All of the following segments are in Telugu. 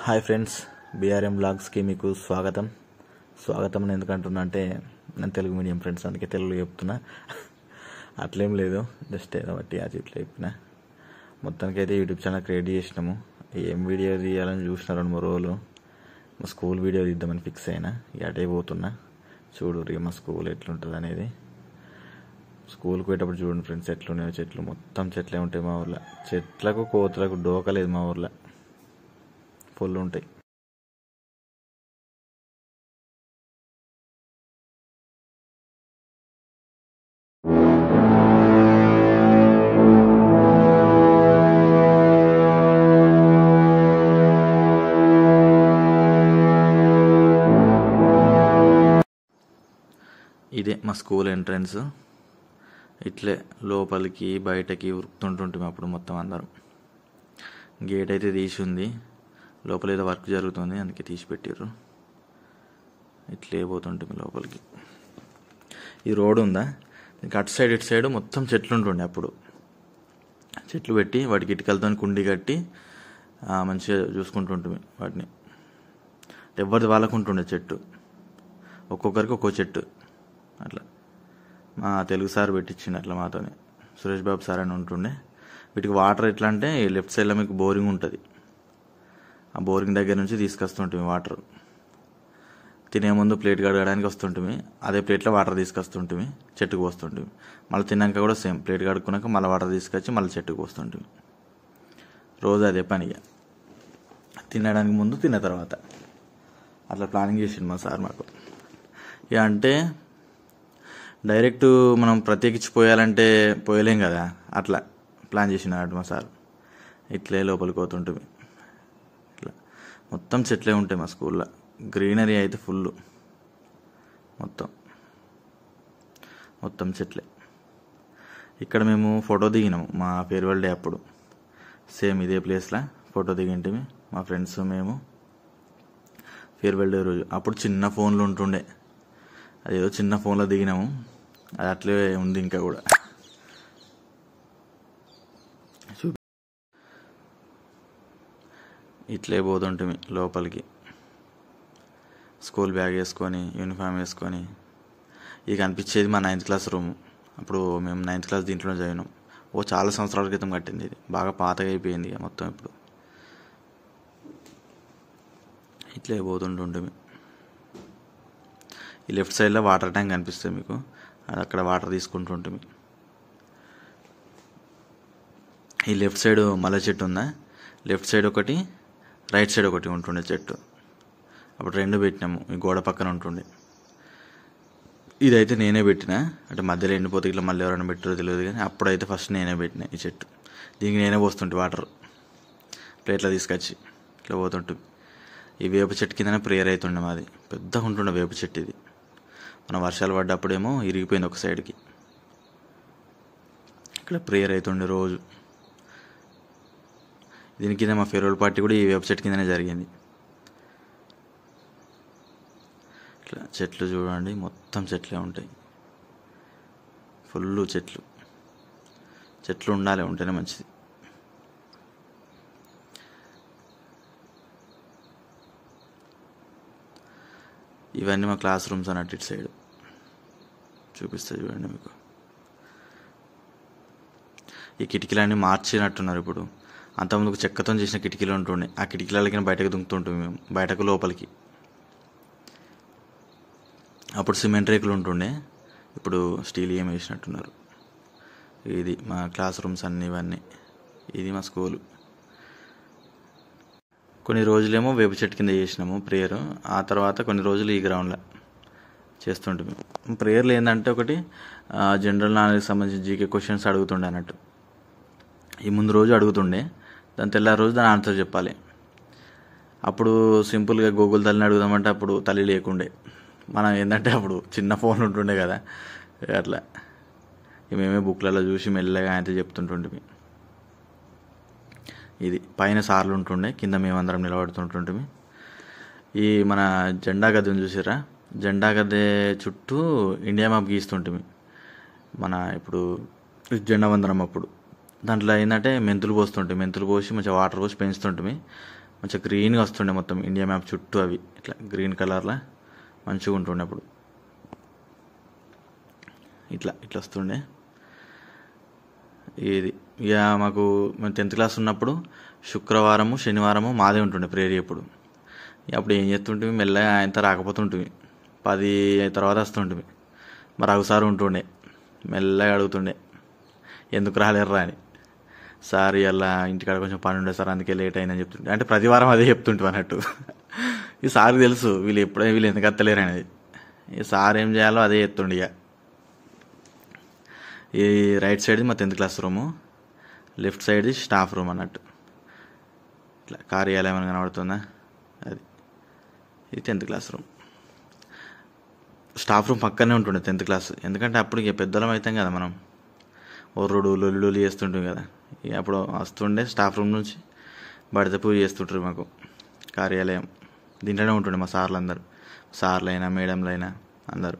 హాయ్ ఫ్రెండ్స్, బీఆర్ఎం బ్లాగ్స్కి మీకు స్వాగతం అని ఎందుకంటున్నా అంటే నేను తెలుగు మీడియం ఫ్రెండ్స్, అందుకే తెలుగులో చెప్తున్నా. అట్లేం లేదు, జస్ట్ ఏదో బట్టి అది ఇట్లా చెప్పిన. మొత్తానికి అయితే యూట్యూబ్ ఛానల్ క్రియేట్ చేసినాము. ఏం వీడియో తీయాలని చూసిన 2-3 రోజులు. మా స్కూల్ వీడియో తీద్దామని ఫిక్స్ అయినా. అటే పోతున్నా, చూడు మా స్కూల్ ఎట్లుంటుంది అనేది. స్కూల్కి పోయేటప్పుడు చూడండి ఫ్రెండ్స్ ఎట్లున్నాయో చెట్లు. మొత్తం చెట్లే ఉంటాయి మా ఊర్లో. చెట్లకు కోతులకు డోకలేదు మా ఊర్లో, ఫుల్ ఉంటాయి. ఇదే మా స్కూల్ ఎంట్రన్స్. ఇట్లే లోపలికి బయటకి ఉరుకుతుంటుంటాం అప్పుడు మొత్తం అందరం. గేట్ అయితే తీసి ఉంది, లోపల ఏదో వర్క్ జరుగుతుంది అందుకే తీసి పెట్టారు. ఇట్లే పోతుంటాం లోపలికి. ఈ రోడ్ ఉందా, ఇంకా అటు సైడ్ ఇటు సైడ్ మొత్తం చెట్లు ఉంటుండే. అప్పుడు చెట్లు పెట్టి వాటికి ఇటుకలతో కుండి కట్టి మంచిగా చూసుకుంటుంటుంది వాటిని. ఎవరిది వాళ్ళకు ఉంటుండే చెట్టు, ఒక్కొక్కరికి ఒక్కో చెట్టు. అట్లా మా తెలుగు సార్ పెట్టించిండు అట్లా మాతోనే. సురేష్ బాబు సార్ అని ఉంటుండే. వీటికి వాటర్ ఎట్లా అంటే లెఫ్ట్ సైడ్లో మీకు బోరింగ్ ఉంటుంది, ఆ బోరింగ్ దగ్గర నుంచి తీసుకొస్తుంటుంది వాటర్. తినే ముందు ప్లేట్ కడగడానికి వస్తుంటుంది, అదే ప్లేట్లో వాటర్ తీసుకొస్తుంటుంది, చెట్టుకు పోస్తుంటుంది. మళ్ళీ తిన్నాక కూడా సేమ్ ప్లేట్ కడుక్కున్నాక మళ్ళీ వాటర్ తీసుకొచ్చి మళ్ళీ చెట్టుకు పోస్తుంటుంది. రోజు అదే పనిగా, తినడానికి ముందు తిన్న తర్వాత. అట్లా ప్లానింగ్ చేసిండు మా సార్ మాకు. ఇక అంటే డైరెక్ట్ మనం ప్రత్యేకించి పోయాలంటే పోయలేం కదా, అట్లా ప్లాన్ చేసినాడు మా సార్. ఇట్లే లోపలికి పోతుంటుంది. ఇట్లా మొత్తం చెట్లే ఉంటాయి మా స్కూల్లో. గ్రీనరీ అయితే ఫుల్, మొత్తం చెట్లే. ఇక్కడ మేము ఫోటో దిగినాము మా ఫేర్వెల్ డే అప్పుడు. సేమ్ ఇదే ప్లేస్లో ఫోటో దిగింటిమి మా ఫ్రెండ్స్ మేము. ఫేర్వెల్ డే రోజు అప్పుడు చిన్న ఫోన్లు ఉంటుండే, అదేదో చిన్న ఫోన్లో దిగినాము. అది అట్లే ఉంది ఇంకా కూడా. ఇట్లే పోతుంటుంది లోపలికి, స్కూల్ బ్యాగ్ వేసుకొని యూనిఫామ్ వేసుకొని. ఇక అనిపించేది మా 9th క్లాస్ రూమ్. అప్పుడు మేము 9th క్లాస్ దీంట్లో చదివినాం. చాలా సంవత్సరాల క్రితం కట్టింది ఇది, బాగా పాతగా అయిపోయింది ఇక మొత్తం. ఇప్పుడు ఇట్లే పోతుంటుంది. ఈ లెఫ్ట్ సైడ్లో వాటర్ ట్యాంక్ కనిపిస్తుంది మీకు, అది అక్కడ వాటర్ తీసుకుంటుంటుంది. ఈ లెఫ్ట్ సైడ్ మల్లె చెట్టు ఉందా, లెఫ్ట్ సైడ్ ఒకటి రైట్ సైడ్ ఒకటి ఉంటుండే చెట్టు. అప్పుడు 2 పెట్టినాము, ఈ గోడ పక్కన ఉంటుండే. ఇదైతే నేనే పెట్టిన, అంటే మధ్యలో ఎండిపోతే ఇట్లా మళ్ళీ ఎవరైనా పెట్టారో తెలియదు కానీ అప్పుడైతే ఫస్ట్ నేనే పెట్టిన ఈ చెట్టు. దీనికి నేనే పోస్తుంటే వాటర్ ప్లేట్లో తీసుకొచ్చి ఇట్లా పోతుంటుంది. ఈ వేప చెట్టు కిందనే ప్రేయర్ అవుతుండే మాది. పెద్దగా ఉంటుండే వేప చెట్టు ఇది. మన వర్షాలు పడ్డప్పుడేమో ఇరిగిపోయింది ఒక సైడ్కి. ఇక్కడ ప్రేయర్ అవుతుండే రోజు. దీని కింద మా ఫేర్వెల్ పార్టీ కూడా ఈ వేప చెట్టు కిందనే జరిగింది. ఇట్లా చెట్లు చూడండి, మొత్తం చెట్లే ఉంటాయి, ఫుల్ చెట్లు ఉండాలి, ఉంటేనే మంచిది. ఇవన్నీ మా క్లాస్ రూమ్స్ అన్నట్టు. ఇటు సైడ్ చూపిస్తా చూడండి మీకు. ఈ కిటికీలన్నీ మార్చినట్టున్నారు ఇప్పుడు. అంతకుముందుకు చెక్కతో చేసిన కిటికీలు ఉంటుండే, ఆ కిటికీలకి బయటకు దుంకుతుంటుంది మేము, బయటకు లోపలికి. అప్పుడు సిమెంట్ రేకులు ఉంటుండే, ఇప్పుడు స్టీల్ ఏం వేసినట్టున్నారు. ఇది మా క్లాస్ రూమ్స్ అన్నీ, ఇవన్నీ. ఇది మా స్కూలు. కొన్ని రోజులేమో వేప చెట్టు కింద చేసినాము ప్రేయర్. ఆ తర్వాత కొన్ని రోజులు ఈ గ్రౌండ్లో చేస్తుంటాము. ప్రేయర్లు ఏంటంటే ఒకటి జనరల్ నాలెడ్జ్కి సంబంధించిన జీకే క్వశ్చన్స్ అడుగుతుండే అన్నట్టు. ఈ ముందు రోజు అడుగుతుండే, దాని తెల్లారి రోజు దాని ఆన్సర్ చెప్పాలి. అప్పుడు సింపుల్గా గూగుల్ తల్లిని అడుగుదామంటే అప్పుడు తల్లి లేకుండే. మనం ఏంటంటే అప్పుడు చిన్న ఫోన్ ఉంటుండే కదా, అట్లా మేమే బుక్లలో చూసి మెల్లగా అయితే చెప్తుంటుంటిమి. ఇది పైన సార్లు ఉంటుండే, కింద మేమందరం నిలబడుతుంటుంటిమి. ఈ మన జెండా గద్దెని చూసారా, జెండా గద్దె చుట్టూ ఇండియా మ్యాప్ గీస్తుంటిమి. మన ఇప్పుడు జెండా వందనం అప్పుడు దాంట్లో ఏంటంటే మెంతులు పోసి మంచిగా వాటర్ పోసి పెంచుతుంటిమి. మంచిగా గ్రీన్గా వస్తుండే మొత్తం ఇండియా మ్యాప్ చుట్టూ అవి ఇట్లా గ్రీన్ కలర్లో మంచిగా ఉంటుండే అప్పుడు. ఇట్లా ఇట్లా వస్తుండే. ఇది ఇక మాకు మేము 10th క్లాస్ ఉన్నప్పుడు శుక్రవారము శనివారము మాదే ఉంటుండే ప్రేయర్. అప్పుడు ఏం చేస్తుంటే మెల్లగా ఆయనతో రాకపోతుంటుంది, 10 తర్వాత వస్తుంటుంది. మరి రఘుసారు ఉంటుండే, మెల్లగా అడుగుతుండే ఎందుకు రాలేర్రా అని. సార్ ఇలా ఇంటికాడ కొంచెం పని ఉండే సార్ అందుకే లేట్ అయిందని చెప్తుంటే, అంటే ప్రతి వారం అదే చెప్తుంటాం అన్నట్టు. ఈ సార్కి తెలుసు వీళ్ళు ఎందుకు అత్తలేరు అనేది. ఈ సార్ ఏం చేయాలో అదే చెప్తుండే. ఇక ఈ రైట్ సైడ్ మా 10th class room, left side staff room అన్నట్టు. ఇట్లా కార్యాలయం అని కనబడుతుందా, అది ఇది 10th class room. Staff room పక్కనే ఉంటుండే 10th క్లాస్, ఎందుకంటే అప్పుడు ఇక పెద్దలం అవుతాం కదా మనం, ఒర్రుడు లొల్లులు చేస్తుంటాం కదా. ఇక అప్పుడు వస్తుండే స్టాఫ్ రూమ్ నుంచి బడిత పూజ చేస్తుంటారు మాకు. కార్యాలయం దీంట్లోనే ఉంటుండే మా సార్లు అందరూ, సార్లైనా మేడంలైనా అందరూ.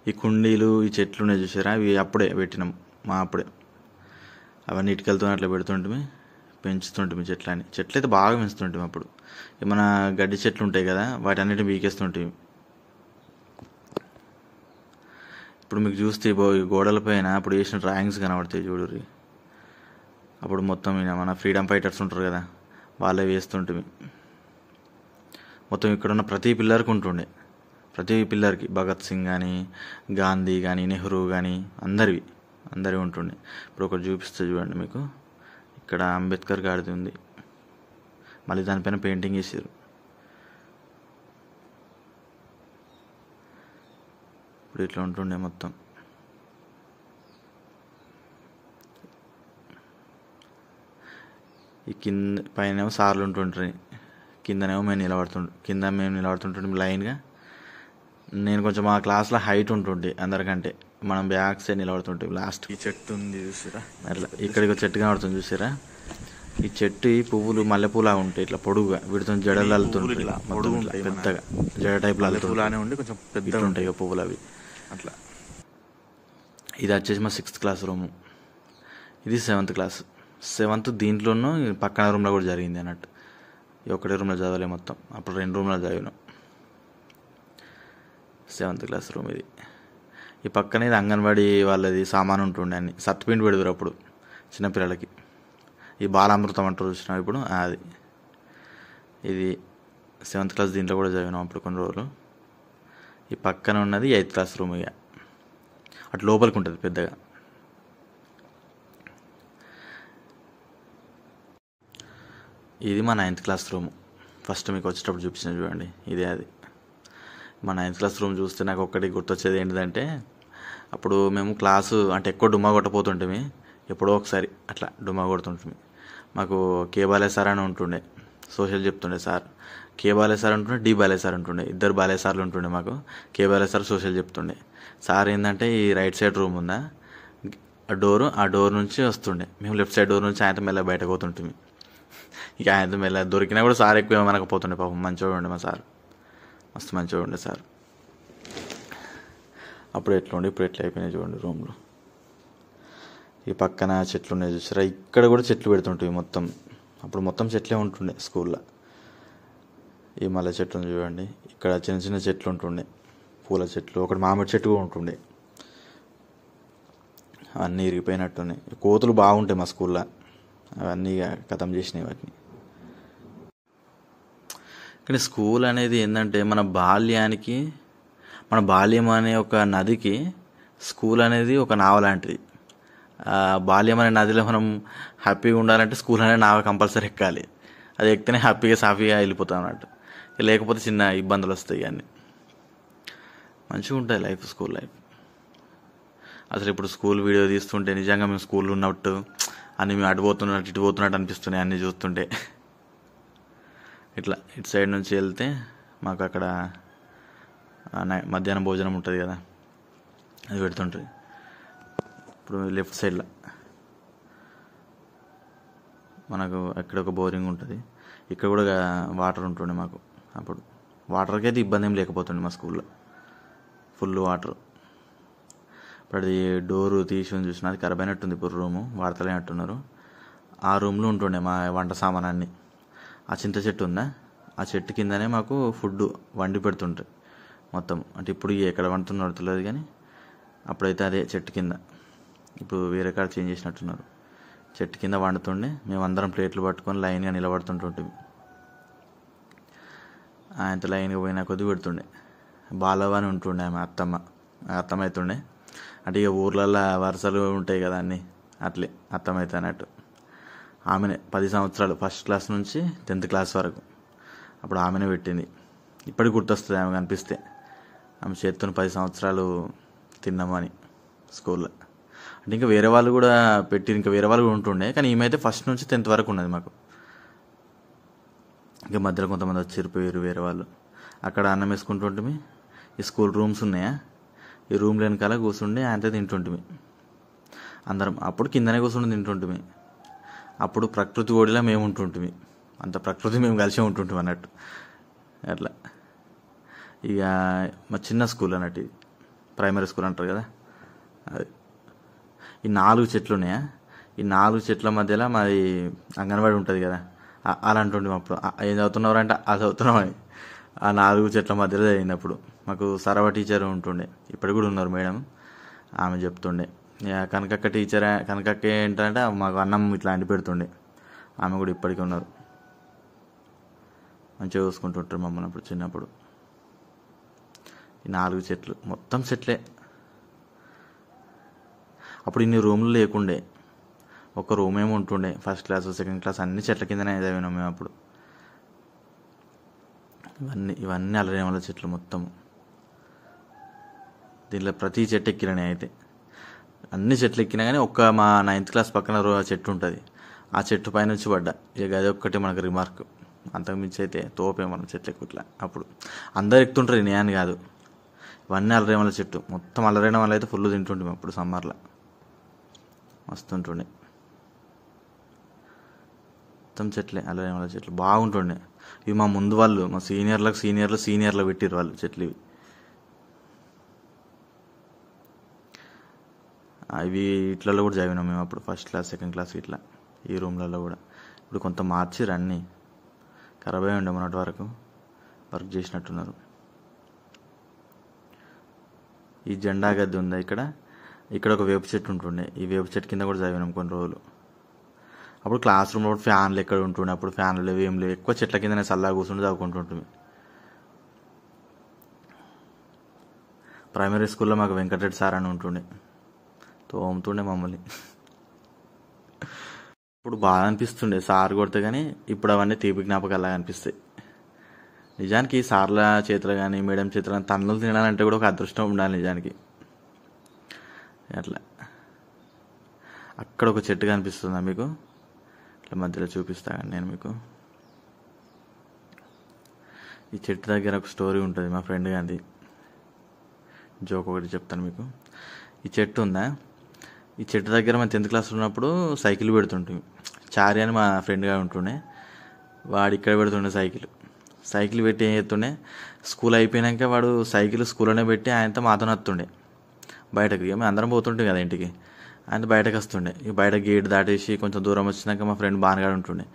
ఈ కుండీలు ఈ చెట్లు ఉన్నాయి చూసారా, అవి అప్పుడే పెట్టినాం అప్పుడే. అవన్నీ ఇటుకలతో అట్లా పెడుతుంటే పెంచుతుంటాం చెట్లు అయితే బాగా పెంచుతుంటాం. అప్పుడు ఏమైనా గడ్డి చెట్లు ఉంటాయి కదా, వాటి అన్నిటిని పీకేస్తుంటాం. ఇప్పుడు మీకు చూస్తే గోడల పైన అప్పుడు వేసిన డ్రాయింగ్స్ కనబడతాయి చూడుర్రి. అప్పుడు మొత్తం మన ఫ్రీడమ్ ఫైటర్స్ ఉంటారు కదా, వాళ్ళే వేస్తుంటే మొత్తం ఇక్కడ ఉన్న ప్రతి పిల్లర్కి ఉంటుండే, ప్రతి పిల్లర్కి భగత్ సింగ్ కానీ గాంధీ కానీ నెహ్రూ కానీ అందరివి ఉంటుండే. ఇప్పుడు ఒకటి చూపిస్తే చూడండి మీకు, ఇక్కడ అంబేద్కర్ గారిది ఉంది, మళ్ళీ దానిపైన పెయింటింగ్ వేసారు. ఇప్పుడు ఇట్లా ఉంటుండే మొత్తం. ఈ కింద పైన సార్లు ఉంటుంటారు, కింద మేము నిలబడుతుంటాం లైన్గా. నేను కొంచెం మా క్లాస్లో హైట్ ఉంటుండే అందరికంటే, మనం బ్యాక్ సైడ్ నిలబడుతుంటాం లాస్ట్. ఈ చెట్టు ఉంది చూసారా, అట్లా ఇక్కడికి చెట్టు కనబడుతుంది చూసారా. ఈ చెట్టు ఈ పువ్వులు మల్లెపూలా ఉంటాయి ఇట్లా పొడుగుగా, వీటితో జడలు అల్లుతుంటాయి పెద్దగా, జడ టైప్లో అల్లులానే ఉండి కొంచెం పెద్దగా ఉంటాయి ఇక పువ్వులు అవి అట్లా. ఇది వచ్చేసి మా 6th క్లాస్ రూము, ఇది 7th క్లాస్. 7th దీంట్లోనూ పక్కన రూమ్లో కూడా జరిగింది అన్నట్టు. ఒకటే రూమ్లో చదవలే మొత్తం, అప్పుడు 2 రూమ్లో చదివినాం. 7th క్లాస్ రూమ్ ఇది. ఈ పక్కనే ఇది అంగన్వాడీ వాళ్ళది సామాను ఉంటుండే, అన్ని సత్తుపిండి పెడతారు అప్పుడు చిన్నపిల్లలకి. ఈ బాలామృతం అంటారు చూసినా ఇప్పుడు, అది ఇది 7th క్లాస్. దీంట్లో కూడా చదివినాం అప్పుడు కొన్ని రోజులు. ఈ పక్కన ఉన్నది 8th క్లాస్ రూమ్. ఇక అటు లోపలికి ఉంటుంది పెద్దగా. ఇది మా 9th క్లాస్ రూమ్. ఫస్ట్ మీకు వచ్చేటప్పుడు చూపించిన చూడండి, ఇదే అది మా 9th క్లాస్ రూమ్. చూస్తే నాకు ఒక్కటి గుర్తొచ్చేది ఏంటిదంటే, అప్పుడు మేము క్లాసు అంటే ఎక్కువ డుమ్మా కొట్టపోతుంటే, ఎప్పుడో ఒకసారి అట్లా డుమ్మా కొడుతుంటే, మాకు కే బాలే సార్ అని ఉంటుండే, సోషల్ చెప్తుండే సార్. కే బాలే సార్ ఉంటుండే, డి బాలే సార్ ఉంటుండే, ఇద్దరు బాలే సార్లు ఉంటుండే మాకు. కే బాలే సార్ సోషల్ చెప్తుండే. సార్ ఏంటంటే ఈ రైట్ సైడ్ రూమ్ ఉందా, ఆ డోర్ నుంచి వస్తుండే, మేము లెఫ్ట్ సైడ్ డోర్ నుంచి ఆయనతో మెల్ల బయటకు పోతుంటే. ఇక ఆయనతో మెల్ల దొరికినా కూడా సార్ ఎక్కువ మనకపోతుండే, పాపం మంచిగా ఉండే మా సార్, మస్తు మంచిగా ఉండే సార్. అప్పుడు ఎట్లా ఉండే, ఇప్పుడు ఎట్లా అయిపోయినాయి చూడండి రూమ్లో. ఈ పక్కన చెట్లు ఉన్నాయి చూసారా, ఇక్కడ కూడా చెట్లు పెడుతుంటాయి మొత్తం. అప్పుడు మొత్తం చెట్లే ఉంటుండే స్కూల్లో. ఈ మల్లె చెట్లు ఉంది చూడండి, ఇక్కడ చిన్న చిన్న చెట్లు ఉంటుండే, పూల చెట్లు, ఒకటి మామిడి చెట్టు కూడా ఉంటుండే. అవన్నీ ఇరిగిపోయినట్టున్నాయి. కోతులు బాగుంటాయి మా స్కూల్లో, అవన్నీ ఖతం చేసినాయి వాటిని. కానీ స్కూల్ అనేది ఏంటంటే మన బాల్యం అనే ఒక నదికి స్కూల్ అనేది ఒక నావ లాంటిది. బాల్యం అనే నదిలో మనం హ్యాపీగా ఉండాలంటే స్కూల్ అనే నావ కంపల్సరీ ఎక్కాలి. అది ఎక్కితేనే హ్యాపీగా సాఫీగా వెళ్ళిపోతాం అన్నట్టు. లేకపోతే చిన్న ఇబ్బందులు వస్తాయి. అన్నీ మంచిగా ఉంటాయి లైఫ్, స్కూల్ లైఫ్. అసలు ఇప్పుడు స్కూల్ వీడియో తీస్తుంటే నిజంగా మేము స్కూల్లో ఉన్నట్టు, అన్నీ మేము అటు పోతున్నట్టు అనిపిస్తున్నాయి అన్నీ చూస్తుంటే. ఇట్లా ఇటు సైడ్ నుంచి వెళ్తే మాకు అక్కడ మధ్యాహ్నం భోజనం ఉంటుంది కదా, అది పెడుతుంటుంది. ఇప్పుడు లెఫ్ట్ సైడ్లో మనకు అక్కడ ఒక బోరింగ్ ఉంటుంది, ఇక్కడ కూడా వాటర్ ఉంటుండే మాకు. అప్పుడు వాటర్కి అయితే ఇబ్బంది ఏం లేకపోతుండే మా స్కూల్లో, ఫుల్ వాటర్. ఇప్పుడు అది డోరు తీసి చూసిన, అది ఖరాబ్ అయినట్టుంది. ఇప్పుడు రూము వాడతలేనట్టున్నారు. ఆ రూమ్లో ఉంటుండే మా వంట సామాన్ అన్నీ. ఆ చింత చెట్టు ఉందా, ఆ చెట్టు కిందనే మాకు ఫుడ్ వండి పెడుతుంటాయి మొత్తం. అంటే ఇప్పుడు ఎక్కడ వండుతున్నారో తెలియదు కానీ అప్పుడైతే అదే చెట్టు కింద. ఇప్పుడు వేరే కాడ చేంజ్ చేసినట్టున్నారు. చెట్టు కింద వండుతుండే, మేమందరం ప్లేట్లు పట్టుకొని లైన్గా నిలబడుతుంటుంటిమి. ఆయనతో లైన్గా పోయినా కొద్ది పెడుతుండే. బాలవ్వ అని ఉంటుండే ఆమె అత్తమ్మ అవుతుండే. అంటే ఇక ఊర్లలో వరుసలు ఉంటాయి కదా అన్నీ, అట్లే అత్తమ్మ అయితే అన్నట్టు. ఆమెనే 10 సంవత్సరాలు ఫస్ట్ క్లాస్ నుంచి 10th క్లాస్ వరకు అప్పుడు ఆమెనే పెట్టింది. ఇప్పటికి గుర్తొస్తుంది ఆమె కనిపిస్తే. ఆమె చేతితో 10 సంవత్సరాలు తిన్నామని స్కూల్లో. అంటే ఇంకా వేరే వాళ్ళు కూడా పెట్టి, ఇంకా వేరే వాళ్ళు కూడా ఉంటుండే, కానీ ఈమె అయితే ఫస్ట్ నుంచి 10th వరకు ఉన్నది మాకు. ఇంకా మధ్యలో కొంతమంది వచ్చిరిపోయారు వేరే వాళ్ళు. అక్కడ అన్నం వేసుకుంటుంటిమి. ఈ స్కూల్ రూమ్స్ ఉన్నాయా, ఈ రూమ్ వెనకాల కూర్చుండి ఆయనతో తింటుంటిమి అందరం. అప్పుడు కిందనే కూర్చుండి తింటుంటిమి. అప్పుడు ప్రకృతి ఒడిలో మేము ఉంటుంటిమి, అంత ప్రకృతి మేము కలిసి ఉంటుంటాం అన్నట్టు. అట్లా ఇక మా చిన్న స్కూల్ అన్నట్టు, ఇది ప్రైమరీ స్కూల్ అంటారు కదా అది. ఈ 4 చెట్లు ఉన్నాయా, ఈ 4 చెట్ల మధ్యలో మాది అంగన్వాడీ ఉంటుంది కదా, అలా అంటుండే. అప్పుడు ఏం చదువుతున్నారు అంటే అది చదువుతున్నామని. ఆ 4 చెట్ల మధ్యలో చదివినప్పుడు మాకు సరవ టీచర్ ఉంటుండే, ఇప్పటికి కూడా ఉన్నారు మేడం. ఆమె చెప్తుండే. కనకక్క టీచర్, కనకక్క ఏంటంటే మాకు అన్నం ఇట్లా అండి పెడుతుండే. ఆమె కూడా ఇప్పటికీ ఉన్నారు, మంచిగా చూసుకుంటుంటారు మమ్మల్ని అప్పుడు చిన్నప్పుడు. ఈ 4 చెట్లు మొత్తం చెట్లే. అప్పుడు ఇన్ని రూమ్లు లేకుండే, ఒక రూమ్ ఏమి ఉంటుండే. ఫస్ట్ క్లాస్ సెకండ్ క్లాస్ అన్ని చెట్ల కిందనే చదివినాం మేము అప్పుడు. ఇవన్నీ అల్లరేమల చెట్లు మొత్తం. దీంట్లో ప్రతి చెట్టు ఎక్కిరనే అయితే, అన్ని చెట్లు ఎక్కినా కానీ ఒక్క మా 9th క్లాస్ పక్కన చెట్టు ఉంటుంది, ఆ చెట్టు పైన వచ్చి పడ్డా. ఇక అది ఒక్కటి మనకు రిమార్క్. అంతకుమించి అయితే తోపే మనం చెట్లు ఎక్కుట్లా. అప్పుడు అందరు ఎక్కుతుంటారు, నేను కాదు. ఇవన్నీ అల్లరేమల చెట్టు మొత్తం. అల్లరేయడం వల్ల అయితే ఫుల్ తింటుండే అప్పుడు సమ్మర్లో, మస్తుంటుండే. మొత్తం చెట్లే, అల్లరేమల చెట్లు బాగుంటుండే. ఇవి మా ముందు వాళ్ళు, మా సీనియర్లు పెట్టిరు వాళ్ళు చెట్లు ఇవి. ఇవి ఇట్లలో కూడా చదివినాం మేము అప్పుడు, ఫస్ట్ క్లాస్ సెకండ్ క్లాస్ ఇట్లా ఈ రూమ్లలో కూడా. ఇప్పుడు కొంత మార్చిరు, అన్నీ ఖరాబ్ అయి ఉండే మొన్నటి వరకు, వర్క్ చేసినట్టున్నారు. ఈ జెండా గద్దె ఉందా ఇక్కడ ఒక వేప చెట్టు ఉంటుండే. ఈ వేప చెట్టు కింద కూడా చదివినాం కొన్ని రోజులు. అప్పుడు క్లాస్ రూమ్లో ఫ్యాన్లు ఎక్కడ ఉంటుండే, అప్పుడు ఫ్యాన్లు లేవు ఏం లేవు, ఎక్కువ చెట్ల కిందనే చల్లగా కూర్చుంటే చదువుకుంటుంటుంది. ప్రైమరీ స్కూల్లో మాకు వెంకటరెడ్డి సార్ అని ఉంటుండే, తోముతుండే మమ్మల్ని. ఇప్పుడు బాగా అనిపిస్తుండే సార్ కొడితే, కానీ ఇప్పుడు అవన్నీ తీపి జ్ఞాపకాలుగా అనిపిస్తాయి. నిజానికి సార్ల చేతులు కానీ మేడం చేతులు కానీ తన్నులు తినాలంటే కూడా ఒక అదృష్టం ఉండాలి నిజానికి. అట్లా అక్కడ ఒక చెట్టు కనిపిస్తుందా మీకు, ఇట్లా మధ్యలో చూపిస్తా కానీ నేను మీకు. ఈ చెట్టు దగ్గర ఒక స్టోరీ ఉంటుంది మా ఫ్రెండ్ గాంధీ, జోక్ ఒకటి చెప్తాను మీకు. ఈ చెట్టు ఉందా, ఈ చెట్టు దగ్గర మేము 10th క్లాస్ ఉన్నప్పుడు సైకిల్ పెడుతుంటుంది. చారి అని మా ఫ్రెండ్గా ఉంటుండే, వాడు ఇక్కడ పెడుతుండే సైకిల్ పెట్టి ఏం చేస్తుండే, స్కూల్ అయిపోయాక వాడు సైకిల్ స్కూల్లోనే పెట్టి ఆయనతో మాతో వస్తుండే బయటకు. మేము అందరం పోతుంటాం కదా ఇంటికి, ఆయన బయటకు వస్తుండే. ఇక బయట గేట్ దాటేసి కొంచెం దూరం వచ్చినాక మా ఫ్రెండ్ బానగాడు ఉంటుండే.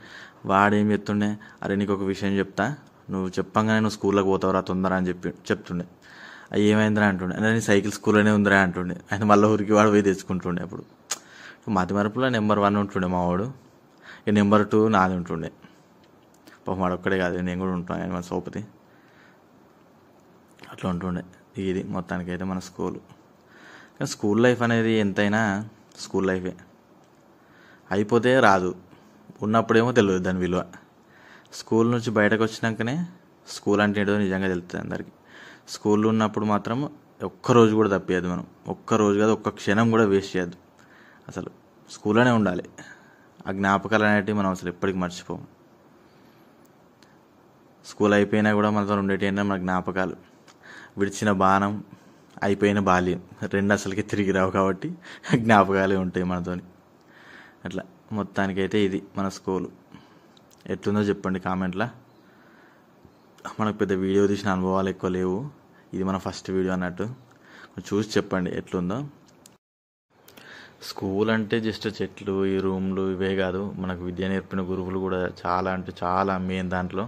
వాడు ఏం చెప్తుండే, అరే నీకు ఒక విషయం చెప్తా, నువ్వు చెప్పంగానే నువ్వు స్కూల్లోకి పోతావురా తొందర అని చెప్తుండే. అది ఏమైందిరా అంటుండే, అంటే నీ సైకిల్ స్కూల్లోనే ఉందిరా అంటుండే. ఆయన మళ్ళీ ఊరికి వాడు పోయి తెచ్చుకుంటుండే. అప్పుడు మతి మరపులో నెంబర్ 1 ఉంటుండే మా వాడు, ఇక నెంబర్ 2 నాది ఉంటుండే. పాపం వాడు ఒక్కడే కాదు, నేను కూడా ఉంటాను, ఆయన మన సోపతి. అట్లా ఉంటుండే. ఇది మొత్తానికి అయితే మన స్కూల్. కానీ స్కూల్ లైఫ్ అనేది ఎంతైనా స్కూల్ లైఫే, అయిపోతే రాదు, ఉన్నప్పుడేమో తెలియదు దాని విలువ. స్కూల్ నుంచి బయటకు వచ్చినాకనే స్కూల్ అంటే ఏంటో నిజంగా తెలుస్తుంది అందరికీ. స్కూల్లో ఉన్నప్పుడు మాత్రం ఒక్కరోజు కూడా తప్పియద్దు మనం, ఒక్కరోజు కాదు ఒక్క క్షణం కూడా వేస్ట్ చేయద్దు. అసలు స్కూల్లోనే ఉండాలి. ఆ జ్ఞాపకాలు అనేటివి మనం అసలు ఎప్పటికీ మర్చిపోము. స్కూల్ అయిపోయినా కూడా మనతో ఉండేటి ఏంటంటే మన జ్ఞాపకాలు. విడిచిన బాణం, అయిపోయిన బాల్యం, 2 అసలుకి తిరిగి రావు కాబట్టి జ్ఞాపకాలే ఉంటాయి మనతోని. అట్లా మొత్తానికైతే ఇది మన స్కూలు. ఎట్లుందో చెప్పండి కామెంట్లో. మనకు పెద్ద వీడియో తీసిన అనుభవాలు ఎక్కువ లేవు, ఇది మన ఫస్ట్ వీడియో అన్నట్టు. చూసి చెప్పండి ఎట్లుందో. స్కూల్ అంటే జస్ట్ చెట్లు, ఈ రూమ్లు ఇవే కాదు, మనకు విద్య నేర్పిన గురువులు కూడా చాలా అంటే చాలా మెయిన్ దాంట్లో.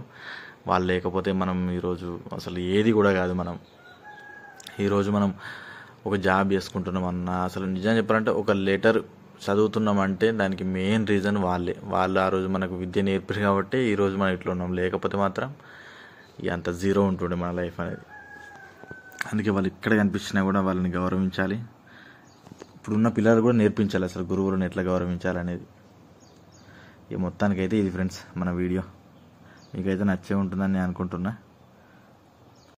వాళ్ళు లేకపోతే మనం ఈరోజు అసలు ఏది కూడా కాదు. ఈరోజు మనం ఒక జాబ్ చేసుకుంటున్నామన్నా, అసలు నిజం చెప్పాలంటే ఒక లెటర్ చదువుతున్నామంటే దానికి మెయిన్ రీజన్ వాళ్ళు ఆ రోజు మనకు విద్య నేర్పారు కాబట్టి ఈరోజు మనం ఇట్లా ఉన్నాం. లేకపోతే మాత్రం అంత జీరో ఉంటుండే మన లైఫ్ అనేది. అందుకే వాళ్ళు ఇక్కడ కనిపించినా కూడా వాళ్ళని గౌరవించాలి. ఇప్పుడున్న పిల్లలు కూడా నేర్పించాలి అసలు గురువులను ఎట్లా గౌరవించాలనేది. మొత్తానికైతే ఇది ఫ్రెండ్స్ మన వీడియో. మీకైతే నచ్చే ఉంటుందని నేను అనుకుంటున్నా.